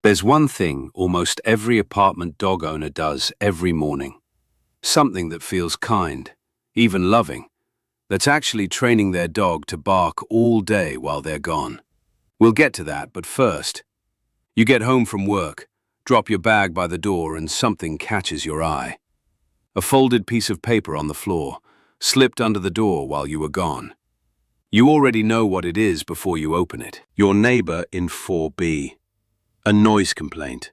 There's one thing almost every apartment dog owner does every morning. Something that feels kind, even loving, that's actually training their dog to bark all day while they're gone. We'll get to that, but first, you get home from work, drop your bag by the door, and something catches your eye. A folded piece of paper on the floor, slipped under the door while you were gone. You already know what it is before you open it. Your neighbor in 4B. A noise complaint.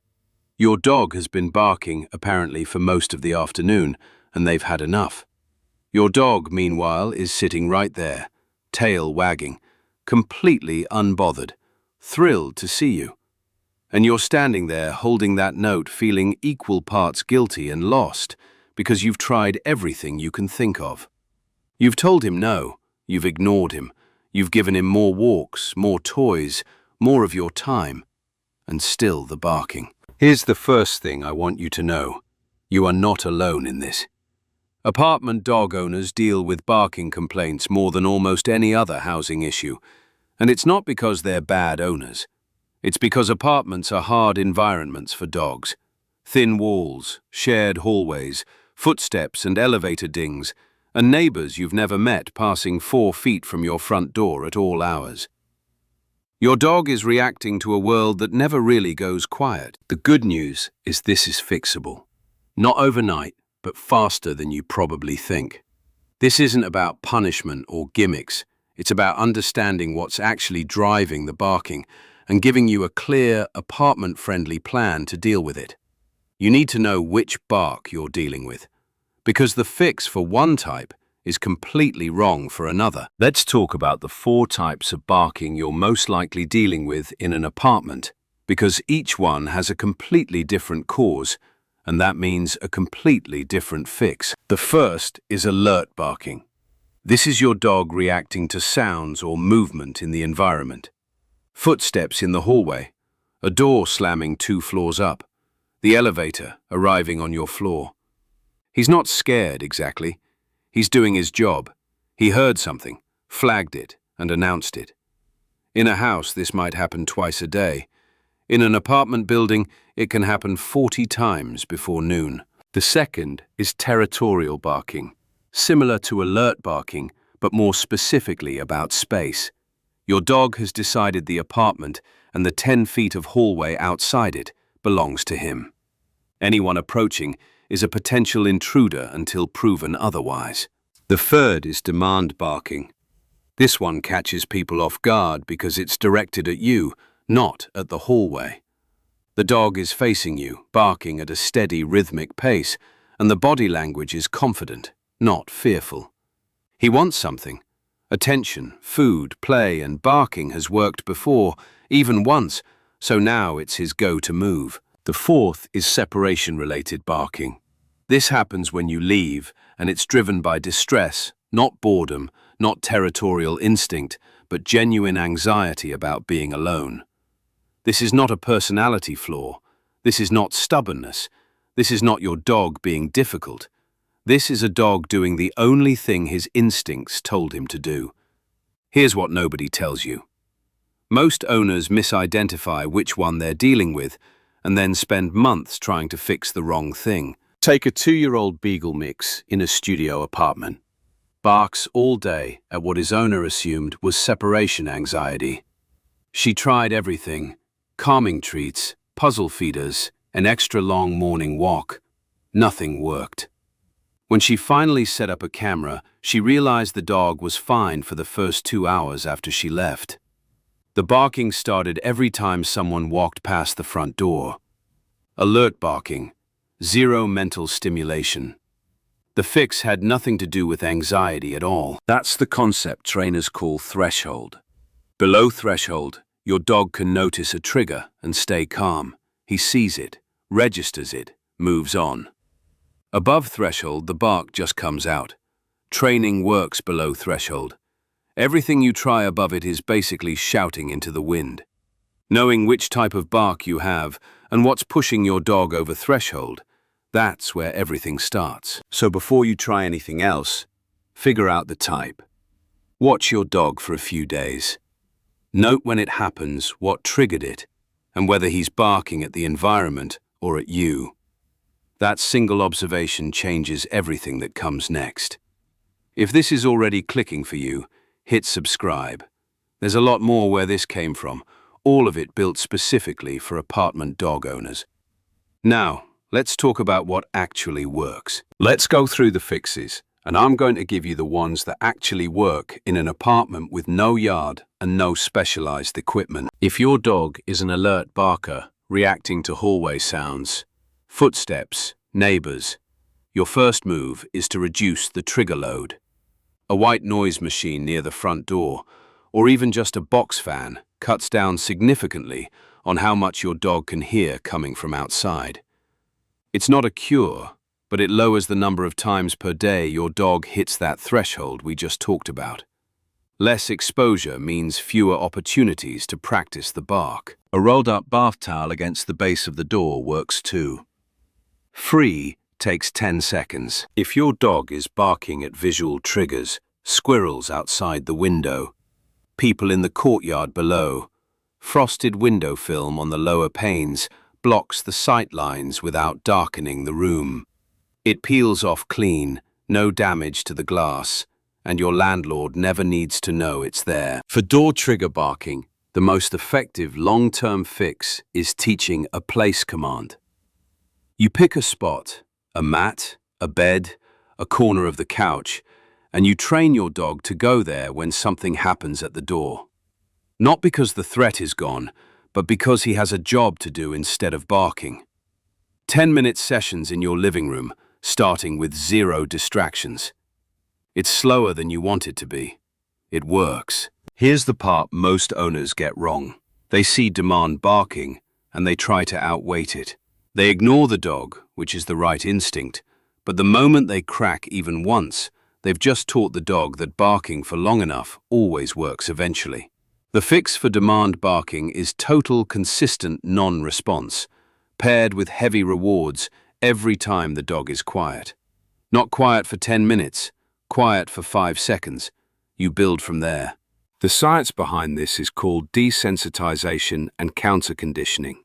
Your dog has been barking, apparently, for most of the afternoon, and they've had enough. Your dog, meanwhile, is sitting right there, tail wagging, completely unbothered, thrilled to see you. And you're standing there holding that note, feeling equal parts guilty and lost, because you've tried everything you can think of. You've told him no, you've ignored him, you've given him more walks, more toys, more of your time, and still the barking. Here's the first thing I want you to know. You are not alone in this. Apartment dog owners deal with barking complaints more than almost any other housing issue, and it's not because they're bad owners. It's because apartments are hard environments for dogs. Thin walls, shared hallways, footsteps and elevator dings, and neighbors you've never met passing 4 feet from your front door at all hours. Your dog is reacting to a world that never really goes quiet. The good news is this is fixable. Not overnight, but faster than you probably think. This isn't about punishment or gimmicks. It's about understanding what's actually driving the barking and giving you a clear, apartment-friendly plan to deal with it. You need to know which bark you're dealing with, because the fix for one type is completely wrong for another. Let's talk about the 4 types of barking you're most likely dealing with in an apartment, because each one has a completely different cause, and that means a completely different fix. The first is alert barking. This is your dog reacting to sounds or movement in the environment. Footsteps in the hallway, a door slamming 2 floors up, the elevator arriving on your floor. He's not scared exactly. He's doing his job. He heard something, flagged it, and announced it. In a house, this might happen twice a day. In an apartment building, it can happen 40 times before noon. The second is territorial barking, similar to alert barking, but more specifically about space. Your dog has decided the apartment and the 10 feet of hallway outside it belongs to him. Anyone approaching is a potential intruder until proven otherwise. The third is demand barking. This one catches people off guard because it's directed at you, not at the hallway. The dog is facing you, barking at a steady, rhythmic pace, and the body language is confident, not fearful. He wants something. Attention, food, play, and barking has worked before, even once, so now it's his go-to move. The fourth is separation-related barking. This happens when you leave, and it's driven by distress, not boredom, not territorial instinct, but genuine anxiety about being alone. This is not a personality flaw. This is not stubbornness. This is not your dog being difficult. This is a dog doing the only thing his instincts told him to do. Here's what nobody tells you. Most owners misidentify which one they're dealing with and then spend months trying to fix the wrong thing. Take a 2-year-old beagle mix in a studio apartment. Barks all day at what his owner assumed was separation anxiety. She tried everything: calming treats, puzzle feeders, an extra long morning walk. Nothing worked. When she finally set up a camera, she realized the dog was fine for the first 2 hours after she left. The barking started every time someone walked past the front door. Alert barking, zero mental stimulation. The fix had nothing to do with anxiety at all. That's the concept trainers call threshold. Below threshold, your dog can notice a trigger and stay calm. He sees it, registers it, moves on. Above threshold, the bark just comes out. Training works below threshold. Everything you try above it is basically shouting into the wind. Knowing which type of bark you have and what's pushing your dog over threshold, that's where everything starts. So before you try anything else, figure out the type. Watch your dog for a few days. Note when it happens, what triggered it, and whether he's barking at the environment or at you. That single observation changes everything that comes next. If this is already clicking for you, hit subscribe. There's a lot more where this came from, all of it built specifically for apartment dog owners. Now, let's talk about what actually works. Let's go through the fixes, and I'm going to give you the ones that actually work in an apartment with no yard and no specialized equipment. If your dog is an alert barker, reacting to hallway sounds, footsteps, neighbors, your first move is to reduce the trigger load. A white noise machine near the front door, or even just a box fan, cuts down significantly on how much your dog can hear coming from outside. It's not a cure, but it lowers the number of times per day your dog hits that threshold we just talked about. Less exposure means fewer opportunities to practice the bark. A rolled-up bath towel against the base of the door works too. Free takes 10 seconds. If your dog is barking at visual triggers, squirrels outside the window, people in the courtyard below, frosted window film on the lower panes blocks the sight lines without darkening the room. It peels off clean, no damage to the glass, and your landlord never needs to know it's there. For door trigger barking, the most effective long-term fix is teaching a place command. You pick a spot, a mat, a bed, a corner of the couch, and you train your dog to go there when something happens at the door. Not because the threat is gone, but because he has a job to do instead of barking. 10-minute sessions in your living room, starting with 0 distractions. It's slower than you want it to be. It works. Here's the part most owners get wrong. They see demand barking, and they try to outweight it. They ignore the dog, which is the right instinct, but the moment they crack even once, they've just taught the dog that barking for long enough always works eventually. The fix for demand barking is total, consistent non-response, paired with heavy rewards every time the dog is quiet. Not quiet for 10 minutes, quiet for 5 seconds. You build from there. The science behind this is called desensitization and counter-conditioning.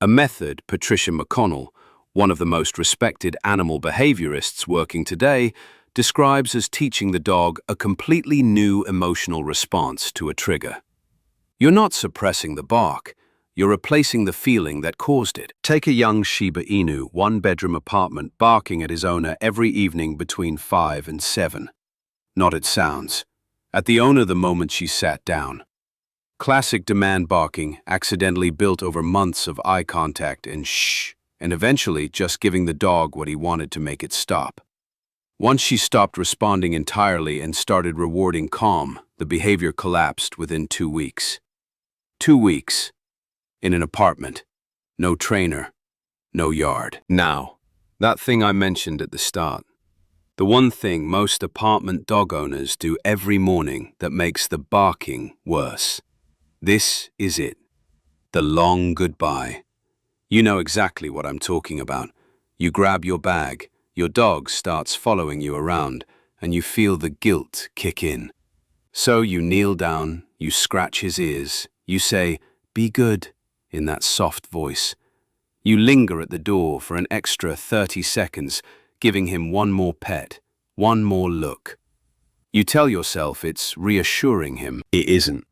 A method Patricia McConnell, one of the most respected animal behaviorists working today, describes as teaching the dog a completely new emotional response to a trigger. You're not suppressing the bark, you're replacing the feeling that caused it. Take a young Shiba Inu, one-bedroom apartment, barking at his owner every evening between 5 and 7. Not at sounds. At the owner the moment she sat down. Classic demand barking, accidentally built over months of eye contact and shh, and eventually just giving the dog what he wanted to make it stop. Once she stopped responding entirely and started rewarding calm, the behavior collapsed within 2 weeks. 2 weeks. In an apartment. No trainer. No yard. Now, that thing I mentioned at the start. The one thing most apartment dog owners do every morning that makes the barking worse. This is it. The long goodbye. You know exactly what I'm talking about. You grab your bag, your dog starts following you around, and you feel the guilt kick in. So you kneel down, you scratch his ears, you say, "Be good," in that soft voice. You linger at the door for an extra 30 seconds, giving him one more pet, one more look. You tell yourself it's reassuring him. It isn't.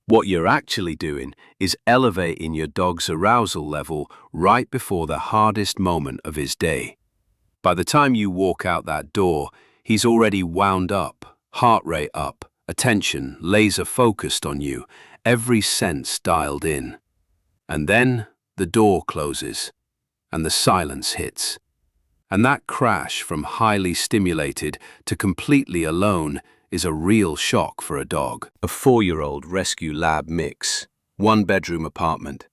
What you're actually doing is elevating your dog's arousal level right before the hardest moment of his day. By the time you walk out that door, he's already wound up, heart rate up, attention laser focused on you, every sense dialed in. And then the door closes, and the silence hits. And that crash from highly stimulated to completely alone is a real shock for a dog. A 4-year-old rescue lab mix, 1-bedroom apartment.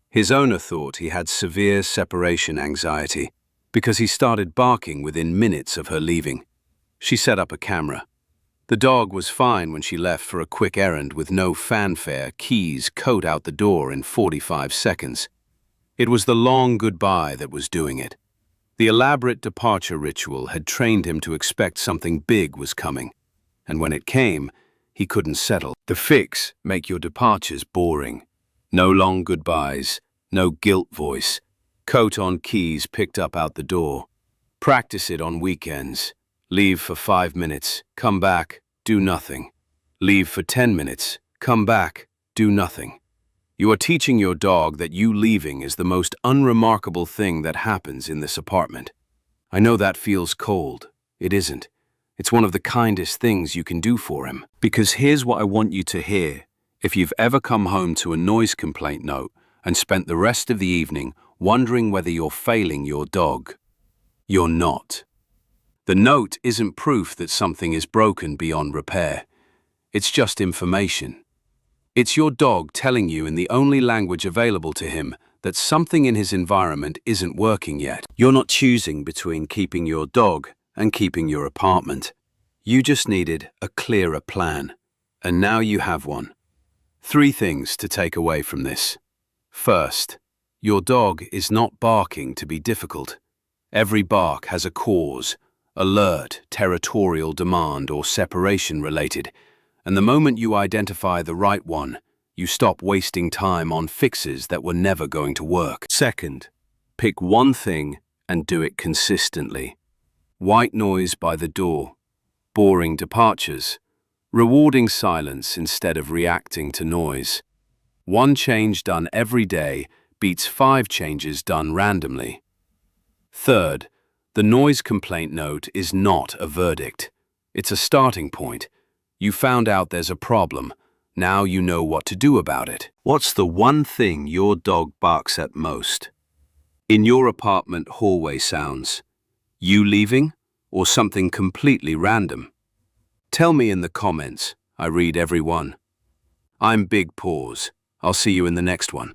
His owner thought he had severe separation anxiety because he started barking within minutes of her leaving. She set up a camera. The dog was fine when she left for a quick errand with no fanfare, keys, coat out the door in 45 seconds. It was the long goodbye that was doing it. The elaborate departure ritual had trained him to expect something big was coming. And when it came, he couldn't settle. The fix: make your departures boring. No long goodbyes, No guilt voice. Coat on keys picked up out the door. Practice it on weekends. Leave for 5 minutes, come back, do nothing. Leave for 10 minutes, come back, do nothing. You are teaching your dog that you leaving is the most unremarkable thing that happens in this apartment. I know that feels cold. It isn't. It's one of the kindest things you can do for him. Because here's what I want you to hear. If you've ever come home to a noise complaint note and spent the rest of the evening wondering whether you're failing your dog, you're not. The note isn't proof that something is broken beyond repair. It's just information. It's your dog telling you in the only language available to him that something in his environment isn't working yet. You're not choosing between keeping your dog and keeping your apartment. You just needed a clearer plan, and now you have one. 3 things to take away from this. First, your dog is not barking to be difficult. Every bark has a cause, alert, territorial demand, or separation related, and the moment you identify the right one, you stop wasting time on fixes that were never going to work. Second, pick one thing and do it consistently. White noise by the door, boring departures, rewarding silence instead of reacting to noise. 1 change done every day beats 5 changes done randomly. Third, the noise complaint note is not a verdict. It's a starting point. You found out there's a problem. Now you know what to do about it. What's the one thing your dog barks at most? In your apartment hallway sounds. You leaving or something completely random? Tell me in the comments. I read every one. I'm Big Paws. I'll see you in the next one.